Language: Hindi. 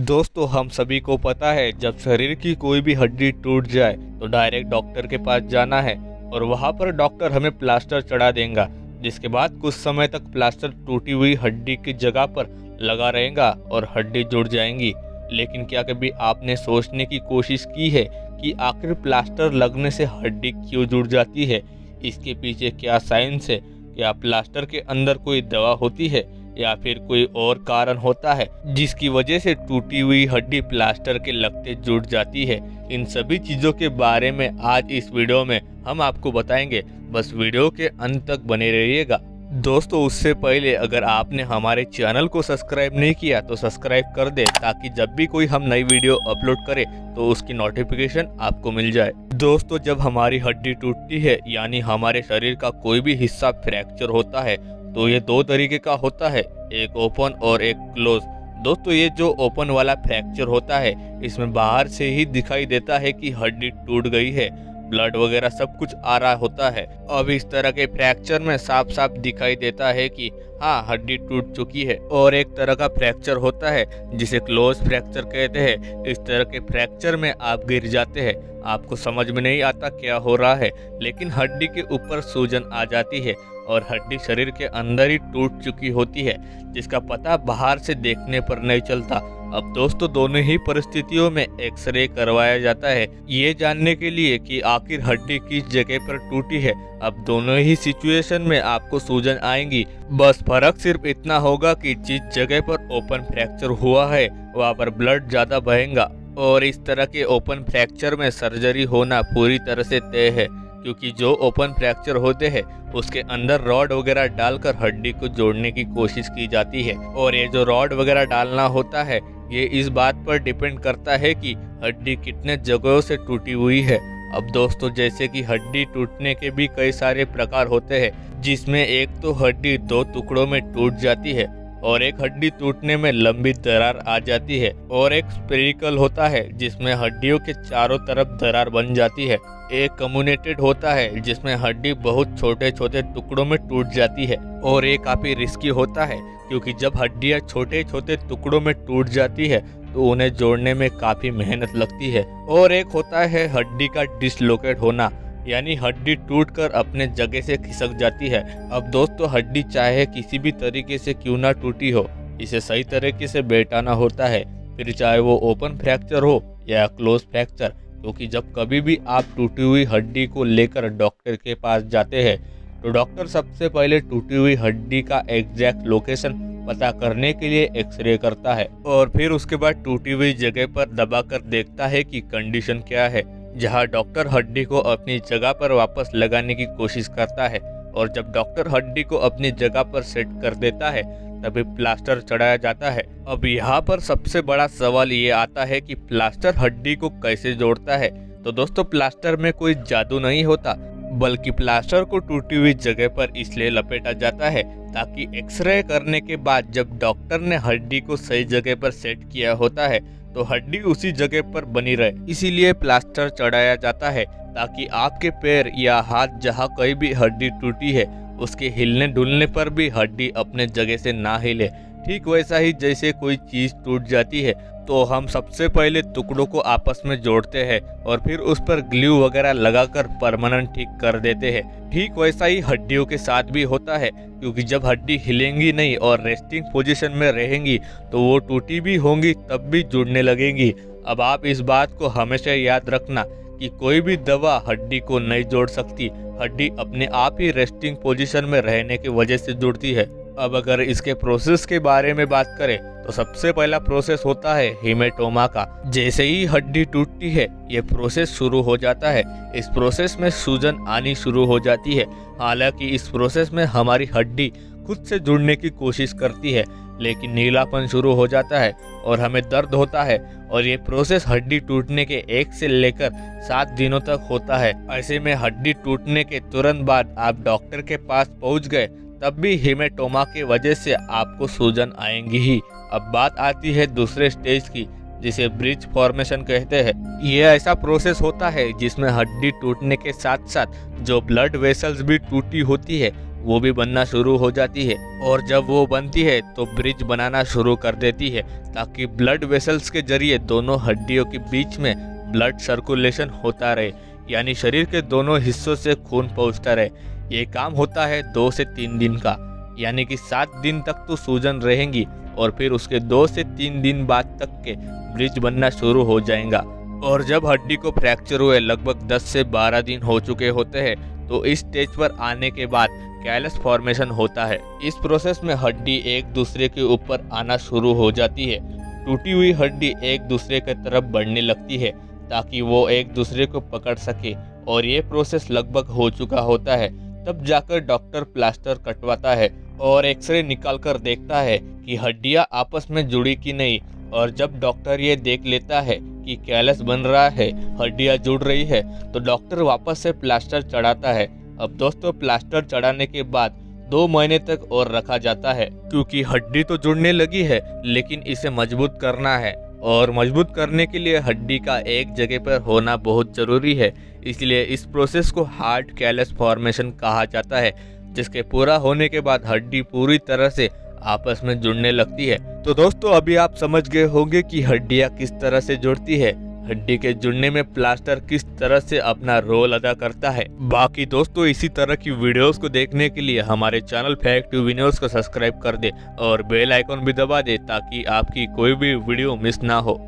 दोस्तों हम सभी को पता है, जब शरीर की कोई भी हड्डी टूट जाए तो डायरेक्ट डॉक्टर के पास जाना है और वहां पर डॉक्टर हमें प्लास्टर चढ़ा देगा, जिसके बाद कुछ समय तक प्लास्टर टूटी हुई हड्डी की जगह पर लगा रहेगा और हड्डी जुड़ जाएंगी। लेकिन क्या कभी आपने सोचने की कोशिश की है कि आखिर प्लास्टर लगने से हड्डी क्यों जुड़ जाती है? इसके पीछे क्या साइंस है? क्या प्लास्टर के अंदर कोई दवा होती है या फिर कोई और कारण होता है जिसकी वजह से टूटी हुई हड्डी प्लास्टर के लगते जुड़ जाती है? इन सभी चीजों के बारे में आज इस वीडियो में हम आपको बताएंगे, बस वीडियो के अंत तक बने रहिएगा। दोस्तों उससे पहले अगर आपने हमारे चैनल को सब्सक्राइब नहीं किया तो सब्सक्राइब कर दे, ताकि जब भी कोई हम नई वीडियो अपलोड करे तो उसकी नोटिफिकेशन आपको मिल जाए। दोस्तों जब हमारी हड्डी टूटती है यानी हमारे शरीर का कोई भी हिस्सा फ्रैक्चर होता है तो ये दो तरीके का होता है, एक ओपन और एक क्लोज। दोस्तों ये जो ओपन वाला फ्रैक्चर होता है इसमें बाहर से ही दिखाई देता है कि हड्डी टूट गई है, ब्लड वगैरह सब कुछ आ रहा होता है। अब इस तरह के फ्रैक्चर में साफ साफ दिखाई देता है कि हाँ हड्डी टूट चुकी है। और एक तरह का फ्रैक्चर होता है जिसे क्लोज फ्रैक्चर कहते हैं। इस तरह के फ्रैक्चर में आप गिर जाते हैं, आपको समझ में नहीं आता क्या हो रहा है, लेकिन हड्डी के ऊपर सूजन आ जाती है और हड्डी शरीर के अंदर ही टूट चुकी होती है, जिसका पता बाहर से देखने पर नहीं चलता। अब दोस्तों दोनों ही परिस्थितियों में एक्सरे करवाया जाता है ये जानने के लिए कि आखिर हड्डी किस जगह पर टूटी है। अब दोनों ही सिचुएशन में आपको सूजन आएंगी, बस फर्क सिर्फ इतना होगा कि जिस जगह पर ओपन फ्रैक्चर हुआ है वहाँ पर ब्लड ज्यादा बहेगा। और इस तरह के ओपन फ्रैक्चर में सर्जरी होना पूरी तरह से तय है, क्योंकि जो ओपन फ्रैक्चर होते हैं उसके अंदर रॉड वगैरह डालकर हड्डी को जोड़ने की कोशिश की जाती है। और ये जो रॉड वगैरह डालना होता है ये इस बात पर डिपेंड करता है कि हड्डी कितने जगहों से टूटी हुई है। अब दोस्तों जैसे कि हड्डी टूटने के भी कई सारे प्रकार होते हैं, जिसमें एक तो हड्डी दो टुकड़ों में टूट जाती है और एक हड्डी टूटने में लंबी दरार आ जाती है, और एक स्पेरिकल होता है जिसमें हड्डियों के चारों तरफ दरार बन जाती है। एक कम्युनेटेड होता है जिसमें हड्डी बहुत छोटे छोटे टुकड़ों में टूट जाती है, और ये काफी रिस्की होता है क्योंकि जब हड्डियां छोटे छोटे टुकड़ों में टूट जाती है तो उन्हें जोड़ने में काफी मेहनत लगती है। और एक होता है हड्डी का डिसलोकेट होना, यानी हड्डी टूटकर अपने जगह से खिसक जाती है। अब दोस्तों हड्डी चाहे किसी भी तरीके से क्यों ना टूटी हो, इसे सही तरीके से बैठाना होता है, फिर चाहे वो ओपन फ्रैक्चर हो या क्लोज फ्रैक्चर। क्योंकि जब कभी भी आप टूटी हुई हड्डी को लेकर डॉक्टर के पास जाते हैं तो डॉक्टर सबसे पहले टूटी हुई हड्डी का एग्जैक्ट लोकेशन पता करने के लिए एक्सरे करता है, और फिर उसके बाद टूटी हुई जगह पर दबाकर देखता है कि कंडीशन क्या है, जहां डॉक्टर हड्डी को अपनी जगह पर वापस लगाने की कोशिश करता है। और जब डॉक्टर हड्डी को अपनी जगह पर सेट कर देता है तभी प्लास्टर चढ़ाया जाता है। अब यहाँ पर सबसे बड़ा सवाल ये आता है कि प्लास्टर हड्डी को कैसे जोड़ता है। तो दोस्तों प्लास्टर में कोई जादू नहीं होता, बल्कि प्लास्टर को टूटी हुई जगह पर इसलिए लपेटा जाता है ताकि एक्सरे करने के बाद जब डॉक्टर ने हड्डी को सही जगह पर सेट किया होता है तो हड्डी उसी जगह पर बनी रहे। इसीलिए प्लास्टर चढ़ाया जाता है ताकि आपके पैर या हाथ जहाँ कहीं भी हड्डी टूटी है उसके हिलने डुलने पर भी हड्डी अपने जगह से ना हिले। ठीक वैसा ही जैसे कोई चीज टूट जाती है तो हम सबसे पहले टुकड़ों को आपस में जोड़ते हैं और फिर उस पर ग्लू वगैरह लगाकर परमानेंट ठीक कर देते हैं। ठीक वैसा ही हड्डियों के साथ भी होता है, क्योंकि जब हड्डी हिलेंगी नहीं और रेस्टिंग पोजीशन में रहेंगी तो वो टूटी भी होंगी तब भी जुड़ने लगेंगी। अब आप इस बात को हमेशा याद रखना कि कोई भी दवा हड्डी को नहीं जोड़ सकती, हड्डी अपने आप ही रेस्टिंग पोजीशन में रहने की वजह से जुड़ती है। अब अगर इसके प्रोसेस के बारे में बात करें तो सबसे पहला प्रोसेस होता है हेमेटोमा का। जैसे ही हड्डी टूटती है ये प्रोसेस शुरू हो जाता है। इस प्रोसेस में सूजन आनी शुरू हो जाती है। हालांकि इस प्रोसेस में हमारी हड्डी खुद से जुड़ने की कोशिश करती है, लेकिन नीलापन शुरू हो जाता है और हमें दर्द होता है, और ये प्रोसेस हड्डी टूटने के 1 से लेकर 7 दिनों तक होता है। ऐसे में हड्डी टूटने के तुरंत बाद आप डॉक्टर के पास पहुंच गए तब भी हेमेटोमा की वजह से आपको सूजन आएंगी ही। अब बात आती है दूसरे स्टेज की, जिसे ब्रिज फॉर्मेशन कहते हैं। ये ऐसा प्रोसेस होता है जिसमें हड्डी टूटने के साथ साथ जो ब्लड वेसल्स भी टूटी होती है वो भी बनना शुरू हो जाती है, और जब वो बनती है तो ब्रिज बनाना शुरू कर देती है ताकि ब्लड वेसल्स के जरिए दोनों हड्डियों के बीच में ब्लड सर्कुलेशन होता रहे, यानी शरीर के दोनों हिस्सों से खून पहुंचता रहे। ये काम होता है 2 से 3 दिन का, यानी कि 7 दिन तक तो सूजन रहेंगी और फिर उसके 2 से 3 दिन बाद तक के ब्रिज बनना शुरू हो जाएगा। और जब हड्डी को फ्रैक्चर हुए लगभग 10 से 12 दिन हो चुके होते हैं तो इस स्टेज पर आने के बाद कैलस फॉर्मेशन होता है। इस प्रोसेस में हड्डी एक दूसरे के ऊपर आना शुरू हो जाती है। टूटी हुई हड्डी एक दूसरे की तरफ बढ़ने लगती है ताकि वो एक दूसरे को पकड़ सके, और ये प्रोसेस लगभग हो चुका होता है। तब जाकर डॉक्टर प्लास्टर कटवाता है और एक्सरे निकाल कर देखता है कि हड्डियां आपस में जुड़ी कि नहीं, और जब डॉक्टर ये देख लेता है कि कैलस बन रहा है, हड्डियां जुड़ रही है, तो डॉक्टर वापस से प्लास्टर चढ़ाता है। अब दोस्तों, प्लास्टर चढ़ाने के बाद 2 महीने तक और रखा जाता है, क्योंकि हड्डी तो जुड़ने लगी है लेकिन इसे मजबूत करना है, और मजबूत करने के लिए हड्डी का एक जगह पर होना बहुत जरूरी है। इसलिए इस प्रोसेस को हार्ड कैलस फॉर्मेशन कहा जाता है, जिसके पूरा होने के बाद हड्डी पूरी तरह से आपस में जुड़ने लगती है। तो दोस्तों, अभी आप समझ गए होंगे कि हड्डियां किस तरह से जुड़ती है। हड्डी के जुड़ने में प्लास्टर किस तरह से अपना रोल अदा करता है। बाकी दोस्तों, इसी तरह की वीडियोस को देखने के लिए हमारे चैनल फैक्ट टीवी न्यूज़ को सब्सक्राइब कर दे और बेल आइकन भी दबा दे ताकि आपकी कोई भी वीडियो मिस ना हो।